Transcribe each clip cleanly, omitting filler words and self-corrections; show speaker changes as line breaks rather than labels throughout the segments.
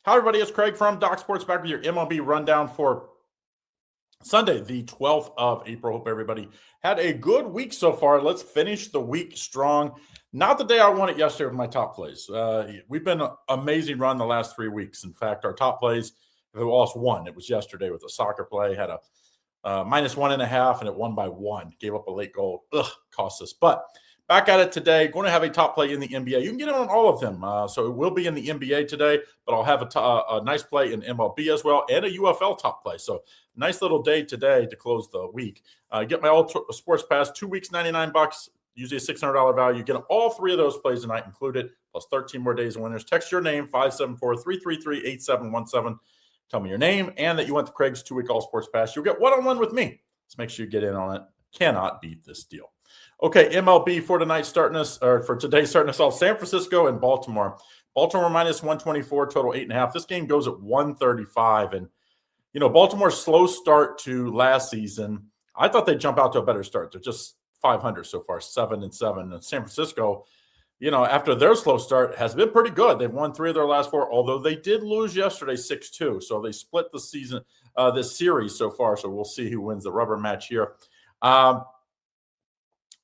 Hi, everybody. It's Craig from Doc Sports back with your MLB rundown for Sunday, the 12th of April. Hope everybody had a good week so far. Let's finish the week strong. Not the day I won it yesterday with my top plays. We've been an amazing run the last 3 weeks. In fact, our top plays, if it lost one, it was yesterday with a soccer play, had a -1.5, and it won by 1. Gave up a late goal. Cost us. But back at it today. Going to have a top play in the NBA. You can get it on all of them. So it will be in the NBA today, but I'll have a nice play in MLB as well and a UFL top play. So nice little day today to close the week. Get my all sports pass, 2 weeks, $99. Usually a $600 value. Get all 3 of those plays tonight included, plus 13 more days of winners. Text your name, 574-333-8717. Tell me your name and that you went to Craig's 2-week all sports pass. You'll get one-on-one with me. Let's make sure you get in on it. Cannot beat this deal. Okay, MLB for tonight for today starting us off, San Francisco and Baltimore. Baltimore -124, total 8.5. This game goes at 135. And, Baltimore's slow start to last season, I thought they'd jump out to a better start. They're just 500 so far, 7-7. And San Francisco, after their slow start, has been pretty good. They've won 3 of their last 4, although they did lose yesterday 6-2. So they split the season, this series so far. So we'll see who wins the rubber match here.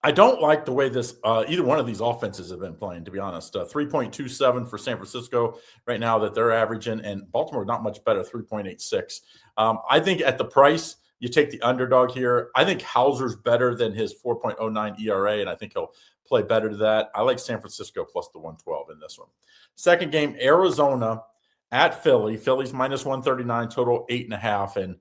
I don't like the way either one of these offenses have been playing, to be honest. 3.27 for San Francisco right now that they're averaging, and Baltimore not much better, 3.86. I think at the price, you take the underdog here. I think Hauser's better than his 4.09 ERA, and I think he'll play better to that. I like San Francisco plus the 112 in this one. Second game, Arizona at Philly. Philly's -139, total 8.5, and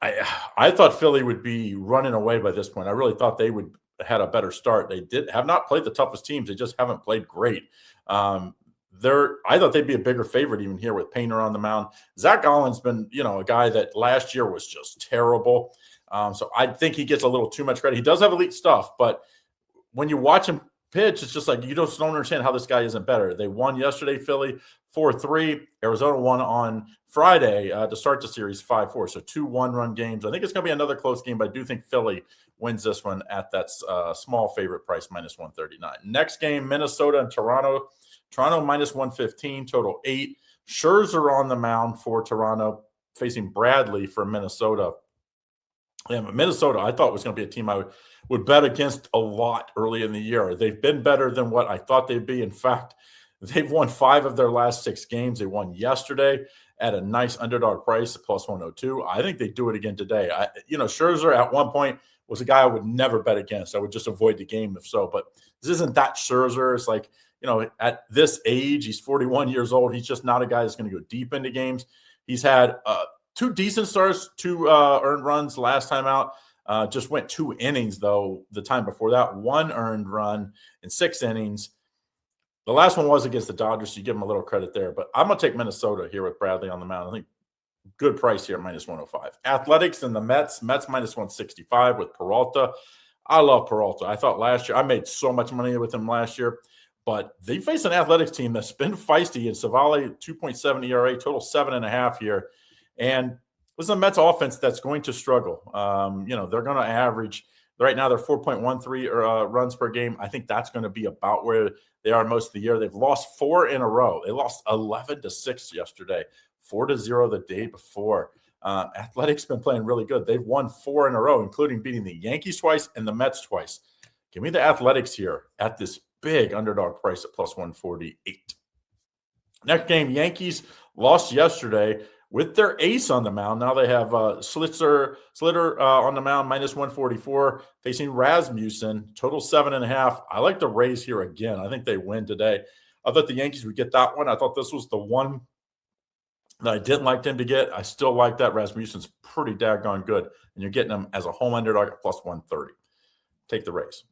I thought Philly would be running away by this point. I really thought they would had a better start. They have not played the toughest teams. They just haven't played great. I thought they'd be a bigger favorite even here with Painter on the mound. Zach Gallen's been, a guy that last year was just terrible. So I think he gets a little too much credit. He does have elite stuff, but when you watch him pitch, it's just like you just don't understand how this guy isn't better. They won yesterday, Philly 4-3. Arizona won on Friday to start the series 5-4. So 2 one-run games. I think it's going to be another close game, but I do think Philly wins this one at that small favorite price, -139. Next game, Minnesota and Toronto. Toronto -115, total 8. Scherzer on the mound for Toronto, facing Bradley for Minnesota. Yeah, Minnesota, I thought was going to be a team I would bet against a lot early in the year. They've been better than what I thought they'd be. In fact, they've won 5 of their last 6 games. They won yesterday at a nice underdog price, plus 102. I think they do it again today. Scherzer at one point was a guy I would never bet against. I would just avoid the game if so. But this isn't that Scherzer. It's like, at this age, he's 41 years old. He's just not a guy that's going to go deep into games. He's had 2 decent starts, 2 earned runs last time out. Just went 2 innings, though, the time before that. 1 earned run in 6 innings. The last one was against the Dodgers, so you give him a little credit there. But I'm going to take Minnesota here with Bradley on the mound. I think good price here, -105. Athletics and the Mets -165 with Peralta. I love Peralta. I thought last year, I made so much money with him last year. But they face an Athletics team that's been feisty. And Savali, 2.7 ERA, total 7.5 here. And this is a Mets offense that's going to struggle. They're going to average right now. They're 4.13 runs per game. I think that's going to be about where they are most of the year. They've lost 4 in a row. They lost 11-6 yesterday, 4-0 the day before. Athletics been playing really good. They've won 4 in a row, including beating the Yankees twice and the Mets twice. Give me the Athletics here at this big underdog price at plus 148. Next game, Yankees lost yesterday with their ace on the mound. Now they have Slitter on the mound, -144, facing Rasmussen, total 7.5. I like the Rays here again. I think they win today. I thought the Yankees would get that one. I thought this was the one that I didn't like them to get. I still like that. Rasmussen's pretty daggone good, and you're getting them as a home underdog at plus 130. Take the Rays.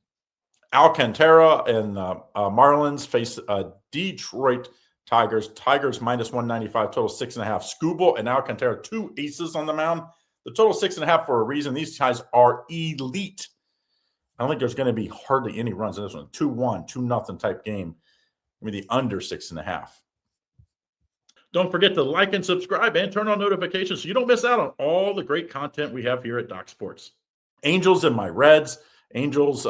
Alcantara and Marlins face Detroit Tigers. Tigers -195, total 6.5. Skubal and Alcantara, 2 aces on the mound. The total 6.5 for a reason. These guys are elite. I don't think there's going to be hardly any runs in this one. 2-1, 2-0 type game. I mean, the under 6.5. Don't forget to like and subscribe and turn on notifications so you don't miss out on all the great content we have here at Doc Sports. Angels and my Reds. Angels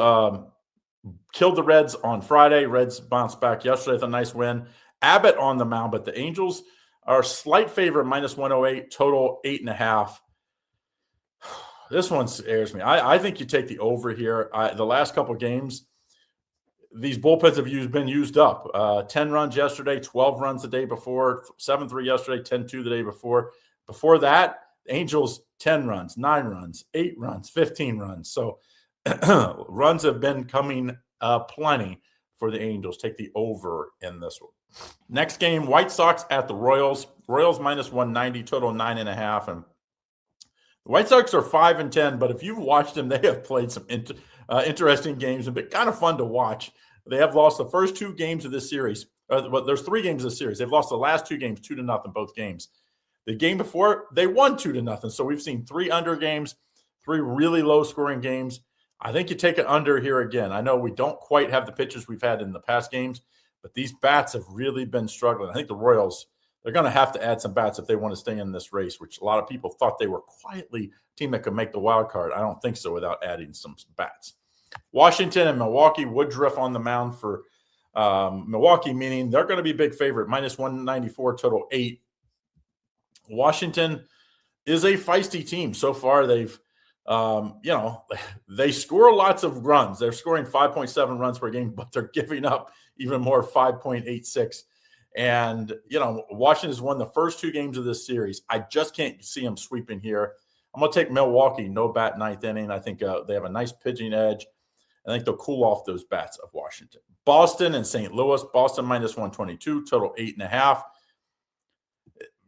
killed the Reds on Friday. Reds bounced back yesterday with a nice win. Abbott on the mound, but the Angels are slight favorite, minus 108, total 8.5. This one scares me. I think you take the over here. The last couple games, these bullpens have been used up. 10 runs yesterday, 12 runs the day before, 7-3 yesterday, 10-2 the day before. Before that, Angels 10 runs, 9 runs, 8 runs, 15 runs. So runs have been coming plenty for the Angels. Take the over in this one. Next game, White Sox at the Royals. Royals minus 190, total 9.5. And the White Sox are 5-10, but if you've watched them, they have played some interesting games and been kind of fun to watch. They have lost the first 2 games of this series. Well, there's 3 games of the series. They've lost the last 2 games 2-0 both games. The game before, they won 2-0. So we've seen 3 under games, 3 really low-scoring games. I think you take it under here again. I know we don't quite have the pitchers we've had in the past games, but these bats have really been struggling. I think the Royals, they're going to have to add some bats if they want to stay in this race, which a lot of people thought they were quietly a team that could make the wild card. I don't think so without adding some bats. Washington and Milwaukee, Woodruff on the mound for Milwaukee, meaning they're going to be big favorite, minus 194, total 8. Washington is a feisty team. So far, they've, they score lots of runs. They're scoring 5.7 runs per game, but they're giving up even more, 5.86. And, Washington has won the first 2 games of this series. I just can't see them sweeping here. I'm going to take Milwaukee, no bat 9th inning. I think they have a nice pitching edge. I think they'll cool off those bats of Washington. Boston and St. Louis. Boston minus 122, total 8.5.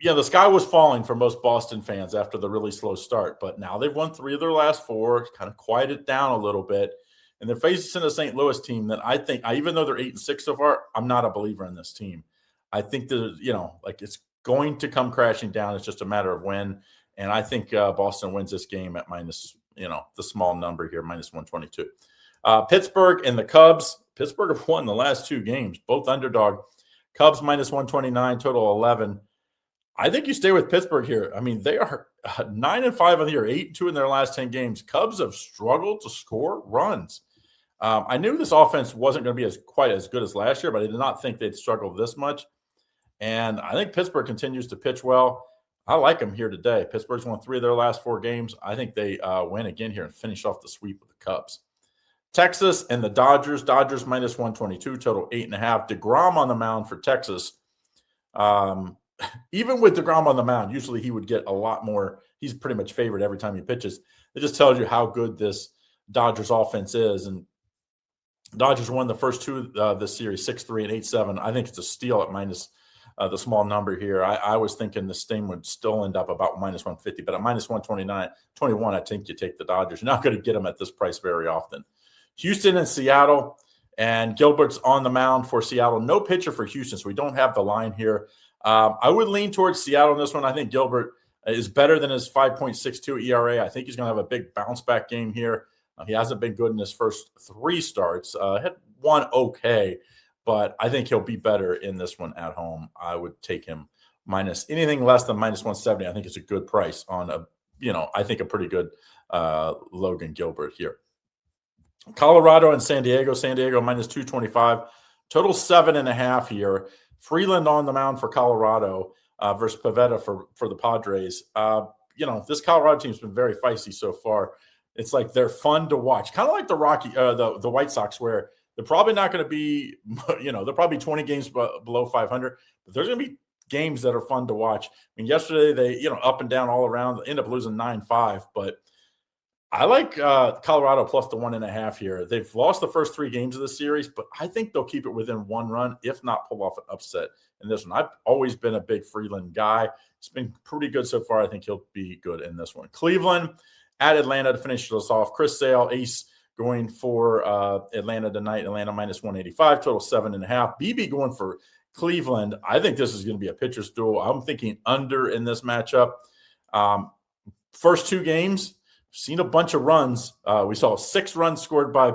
Yeah, the sky was falling for most Boston fans after the really slow start, but now they've won 3 of their last 4, kind of quieted down a little bit, and they're facing a St. Louis team that I think, even though they're 8-6 so far, I'm not a believer in this team. I think that, it's going to come crashing down. It's just a matter of when, and I think Boston wins this game at minus, the small number here, minus 122. Pittsburgh and the Cubs. Pittsburgh have won the last 2 games, both underdog. Cubs minus 129, total 11. I think you stay with Pittsburgh here. I mean, they are 9-5 on the year, 8-2 in their last 10 games. Cubs have struggled to score runs. I knew this offense wasn't going to be quite as good as last year, but I did not think they'd struggle this much. And I think Pittsburgh continues to pitch well. I like them here today. Pittsburgh's won 3 of their last 4 games. I think they win again here and finish off the sweep with the Cubs. Texas and the Dodgers. Dodgers minus 122, total 8.5. DeGrom on the mound for Texas. Even with DeGrom on the mound, usually he would get a lot more. He's pretty much favored every time he pitches. It just tells you how good this Dodgers offense is. And Dodgers won the first 2 this series, 6-3 and 8-7. I think it's a steal at minus the small number here. I was thinking this thing would still end up about minus 150, but at minus 121, I think you take the Dodgers. You're not going to get them at this price very often. Houston and Seattle, and Gilbert's on the mound for Seattle. No pitcher for Houston, so we don't have the line here. I would lean towards Seattle in this one. I think Gilbert is better than his 5.62 ERA. I think he's going to have a big bounce-back game here. He hasn't been good in his first 3 starts. Had 1 okay, but I think he'll be better in this one at home. I would take him minus anything less than minus 170. I think it's a good price on I think a pretty good Logan Gilbert here. Colorado and San Diego. San Diego minus 225. Total 7.5 here. Freeland on the mound for Colorado versus Pivetta for the Padres. This Colorado team's been very feisty so far. It's like they're fun to watch, kind of like the White Sox, where they're probably not going to be, they're probably 20 games below 500, but there's going to be games that are fun to watch. I mean, yesterday they, up and down all around, they end up losing 9-5, but I like Colorado plus the 1.5 here. They've lost the first 3 games of the series, but I think they'll keep it within 1 run, if not pull off an upset in this one. I've always been a big Freeland guy. It's been pretty good so far. I think he'll be good in this one. Cleveland at Atlanta to finish this off. Chris Sale, ace, going for Atlanta tonight. Atlanta minus 185, total 7.5. BB going for Cleveland. I think this is going to be a pitcher's duel. I'm thinking under in this matchup. First 2 games, seen a bunch of runs. We saw 6 runs scored by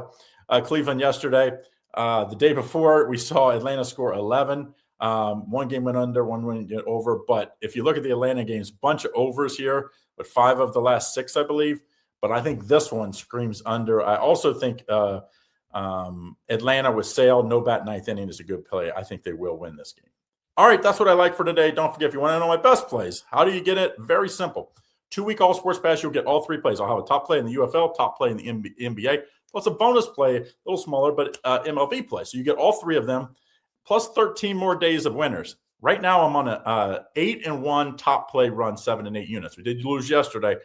Cleveland yesterday. The day before, we saw Atlanta score 11. 1 game went under, 1 went over. But if you look at the Atlanta games, bunch of overs here, but 5 of the last 6, I believe. But I think this one screams under. I also think Atlanta with Sale, no bat 9th inning is a good play. I think they will win this game. All right, that's what I like for today. Don't forget, if you want to know my best plays, how do you get it? Very simple. 2-week all sports pass, you'll get all 3 plays. I'll have a top play in the UFL, top play in the NBA, plus a bonus play, a little smaller, but MLB play. So you get all 3 of them, plus 13 more days of winners. Right now, I'm on a 8-1 top play run, 7 and 8 units. We did lose yesterday,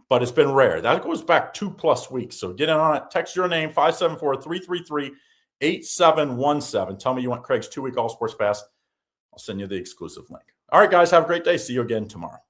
but it's been rare. That goes back 2+ weeks. So get in on it. Text your name, 574-333-8717. Tell me you want Craig's 2-week all sports pass. I'll send you the exclusive link. All right, guys, have a great day. See you again tomorrow.